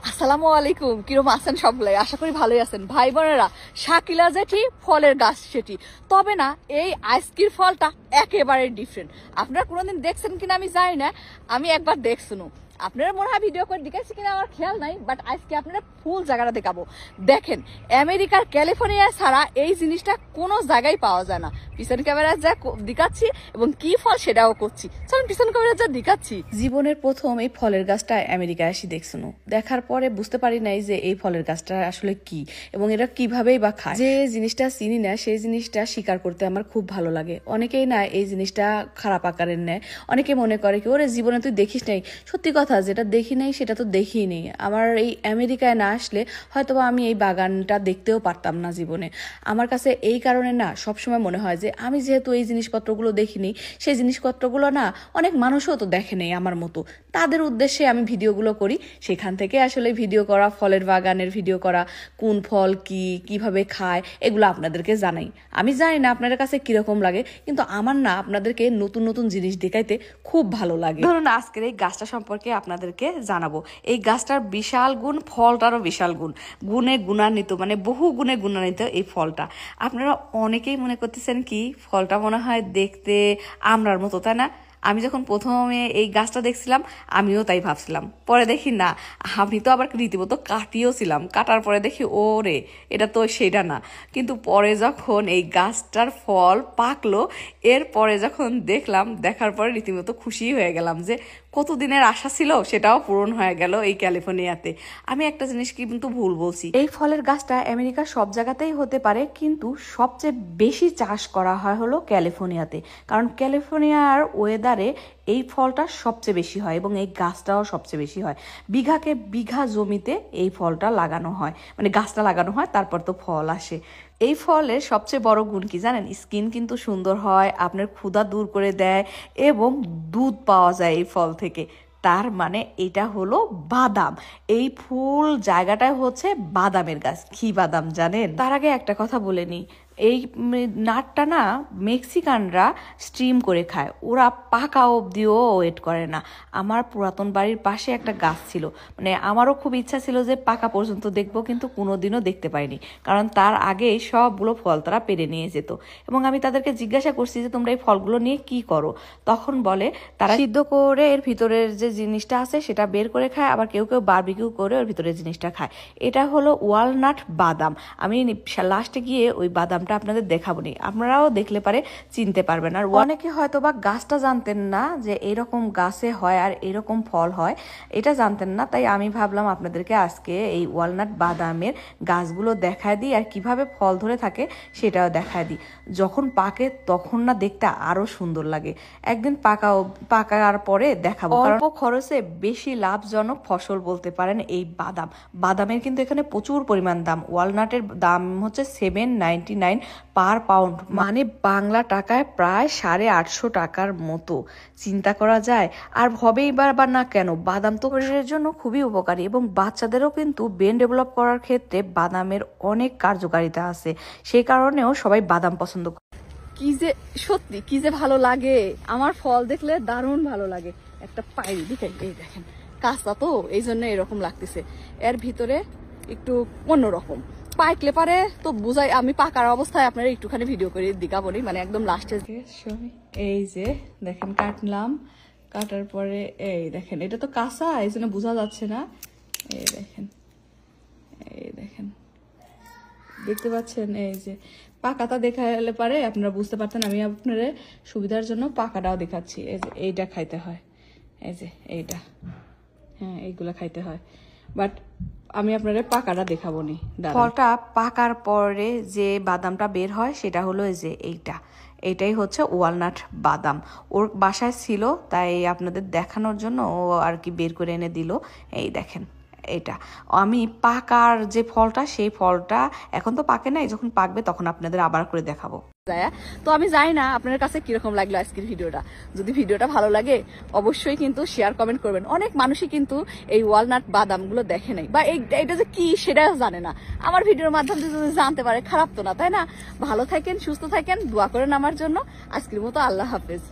আসসালামু আলাইকুম, কিরম আছেন সবাই? আশা করি ভালোই আছেন ভাই বোনেরা। শাকিলা যেটি ফলের গাছ সেটি, তবে না এই আইসকির ফলটা একেবারে ডিফারেন্ট। আপনারা কোনোদিন দেখছেন কিনা আমি জানি না, আমি একবার দেখছিলাম। আপনারা মনে হয় ভিডিও করে দেখাচ্ছি কিনা আমার খেয়াল নাই, বাট আজকে আপনারা ফুল জায়গাটা দেখাবো। দেখেন, আমেরিকার ক্যালিফোর্নিয়া ছাড়া এই জিনিসটা কোনো জায়গায় পাওয়া যায় না। পিছন ক্যামেরা যা দেখাচ্ছি এবং কি ফল সেটাও করছি, চলুন পিছন ক্যামেরা যা দেখাচ্ছি। জীবনের প্রথম এই ফলের গাছটা আমেরিকায় আসি দেখছিল, দেখার পরে বুঝতে পারি নাই যে এই ফলের গাছটা আসলে কি এবং এটা কিভাবেই বা খায়। যে জিনিসটা চিনি না সেই জিনিসটা স্বীকার করতে আমার খুব ভালো লাগে। অনেকেই না এই জিনিসটা খারাপ আকারের নেয়, অনেকে মনে করে কি ওরে জীবনে তুই দেখিস নাই। সত্যি কথা, যেটা দেখি নাই সেটা তো দেখিই নেই। আমার এই আমেরিকায় না আসলে হয়তোবা আমি এই বাগানটা দেখতেও পারতাম না জীবনে। আমার কাছে এই কারণে না সবসময় মনে হয় যে আমি যেহেতু এই জিনিসপত্রগুলো দেখিনি, সেই জিনিসপত্রগুলো না অনেক মানুষও তো দেখে নেই আমার মতো। তাদের উদ্দেশ্যে আমি ভিডিওগুলো করি, সেখান থেকে আসলে ভিডিও করা, ফলের বাগানের ভিডিও করা, কোন ফল কিভাবে খায় এগুলো আপনাদেরকে জানাই। আমি জানি না আপনাদের কাছে কিরকম লাগে, কিন্তু আমার না আপনাদেরকে নতুন নতুন জিনিস দেখাইতে খুব ভালো লাগে। ধরুন আজকের এই গাছটা সম্পর্কে আপনাদেরকে জানাবো। এই গাছটার বিশাল গুণ, ফলটারও বিশাল গুণ, গুণে গুণান্বিত, মানে বহু গুণে গুণান্বিত এই ফলটা। আপনারা অনেকেই মনে করতেছেন কি ফলটা মনে হয় দেখতে আমরার মতো, তাই না? আমি যখন প্রথমে এই গাছটা দেখছিলাম আমিও তাই ভাবছিলাম। পরে দেখি না, আমি তো আবার রীতিমতো কাটিও ছিলাম। কাটার পরে দেখি ও রে, এটা তো সেটা না। কিন্তু পরে যখন এই গাছটার ফল পাকলো, এরপরে যখন দেখলাম, দেখার পরে রীতিমতো খুশি হয়ে গেলাম যে কতদিনের আশা ছিল সেটাও পূরণ হয়ে গেল এই ক্যালিফোর্নিয়াতে। আমি একটা জিনিস কিন্তু ভুল বলছি, এই ফলের গাছটা আমেরিকার সব জায়গাতেই হতে পারে, কিন্তু সবচেয়ে বেশি চাষ করা হয় হলো ক্যালিফোর্নিয়াতে। কারণ ক্যালিফোর্নিয়ার ওয়েদারে এই ফলটা সবচেয়ে বেশি হয় এবং এই গাছটাও সবচেয়ে বেশি হয়। বিঘাকে বিঘা জমিতে এই ফলটা লাগানো হয়, মানে গাছটা লাগানো হয়, তারপর তো ফল আসে। এই ফলের সবচেয়ে বড় গুণ কি জানেন? স্কিন কিন্তু সুন্দর হয়, আপনার ক্ষুধা দূর করে দেয় এবং দুধ পাওয়া যায় এই ফল থেকে। তার মানে এটা হলো বাদাম। এই ফুল জায়গাটায় হচ্ছে বাদামের গাছ। কি বাদাম জানেন? তার আগে একটা কথা বলে নিই, এই নাটটা না মেক্সিকানরা স্টিম করে খায়, ওরা পাকা অবধিও ওয়েট করে না। আমার পুরাতন বাড়ির পাশে একটা গাছ ছিল, মানে আমারও খুব ইচ্ছা ছিল যে পাকা পর্যন্ত দেখবো, কিন্তু কোনোদিনও দেখতে পাইনি, কারণ তার আগে সবগুলো ফল তারা পেরে নিয়ে যেত। এবং আমি তাদেরকে জিজ্ঞাসা করছি যে তোমরা এই ফলগুলো নিয়ে কি করো, তখন বলে তারা সিদ্ধ করে এর ভিতরের যে জিনিসটা আছে সেটা বের করে খায়, আবার কেউ কেউ বারবিকিউ করে ওর ভিতরের জিনিসটা খায়। এটা হলো ওয়ালনাট বাদাম। আমি লাস্টে গিয়ে ওই বাদাম আপনাদের দেখাবো নি, আপনারাও দেখলে পারে চিনতে পারবেন। আর অনেকে হয়তো বা গাছটা জানতেন না যে এরকম গাছে হয় আর এরকম ফল হয়, এটা জানতেন না। তাই আমি ভাবলাম আপনাদেরকে আজকে এই ওয়ালনাট বাদামের গাছগুলো দেখায় দিই আর কিভাবে ফল ধরে থাকে সেটাও দেখায় দিই। যখন পাকে তখন না দেখতে আরো সুন্দর লাগে। একদিন পাকার পরে দেখাবো। অল্প খরচে বেশি লাভজনক ফসল বলতে পারেন এই বাদাম। বাদামের কিন্তু এখানে প্রচুর পরিমাণ দাম। ওয়ালনাটের দাম হচ্ছে $7.99 পার পাউন্ড, মানে বাংলা টাকায় প্রায় 850 টাকার মতো। চিন্তা করা যায়। আর হবেই বা না কেন, বাদাম তো শরীরের জন্য খুবই উপকারী এবং বাচ্চাদেরও কিন্তু ব্রেন ডেভেলপ করার ক্ষেত্রে বাদামের অনেক কার্যকারিতা আছে। সেই কারণেও সবাই বাদাম পছন্দ করে। কি যে সত্যি কি যে ভালো লাগে, আমার ফল দেখলে দারুণ ভালো লাগে। একটা পাইরি দেখেন, এই দেখেন কাঁচা তো এই জন্য এরকম লাগতেছে, এর ভিতরে একটু অন্যরকম। পাইকলে পারে তো বুঝাই, আমি পাকার অবস্থায় আপনারা একটুখানি ভিডিও করে দেখাবো নি, মানে একদম লাস্টে। এই যে দেখেন কাটলাম, কাটার পরে এই দেখেন এটা তো কাঁচা, এই জন্য বোঝা যাচ্ছে না। এই দেখেন, এই দেখেন, দেখতে পাচ্ছেন? এই যে পাকাটা দেখালে পারে আপনারা বুঝতে পারতেন। আমি আপনাদের সুবিধার জন্য পাকাটাও দেখাচ্ছি। এই যে এইটা খাইতে হয়, এই যে এইটা, হ্যাঁ এইগুলা খাইতে হয়, বাট আমি আপনাদের পাকাটা দেখাবো নি। ফলটা পাকার পরে যে বাদামটা বের হয় সেটা হলো এই যে এইটাই হচ্ছে ওয়ালনাট বাদাম। ওর বাসায় ছিল, তাই আপনাদের দেখানোর জন্য ও আর কি বের করে এনে দিল। এই দেখেন এটা। আমি পাকার যে ফলটা, সেই ফলটা এখন তো পাকে নাই, যখন পাকবে তখন আপনাদের আবার করে দেখাবো। তো আমি জানি না আপনার কাছে কিরকম লাগলো আজকের ভিডিওটা। যদি ভিডিওটা ভালো লাগে অবশ্যই কিন্তু শেয়ার কমেন্ট করবেন। অনেক মানুষই কিন্তু এই ওয়ালনাট বাদাম গুলো দেখে নাই, বা এইটা যে কি সেটাও জানে না। আমার ভিডিওর মাধ্যমে যদি জানতে পারে খারাপ তো না, তাই না? ভালো থাকেন, সুস্থ থাকেন, দোয়া করেন আমার জন্য। আজকের মতো আল্লাহ হাফেজ।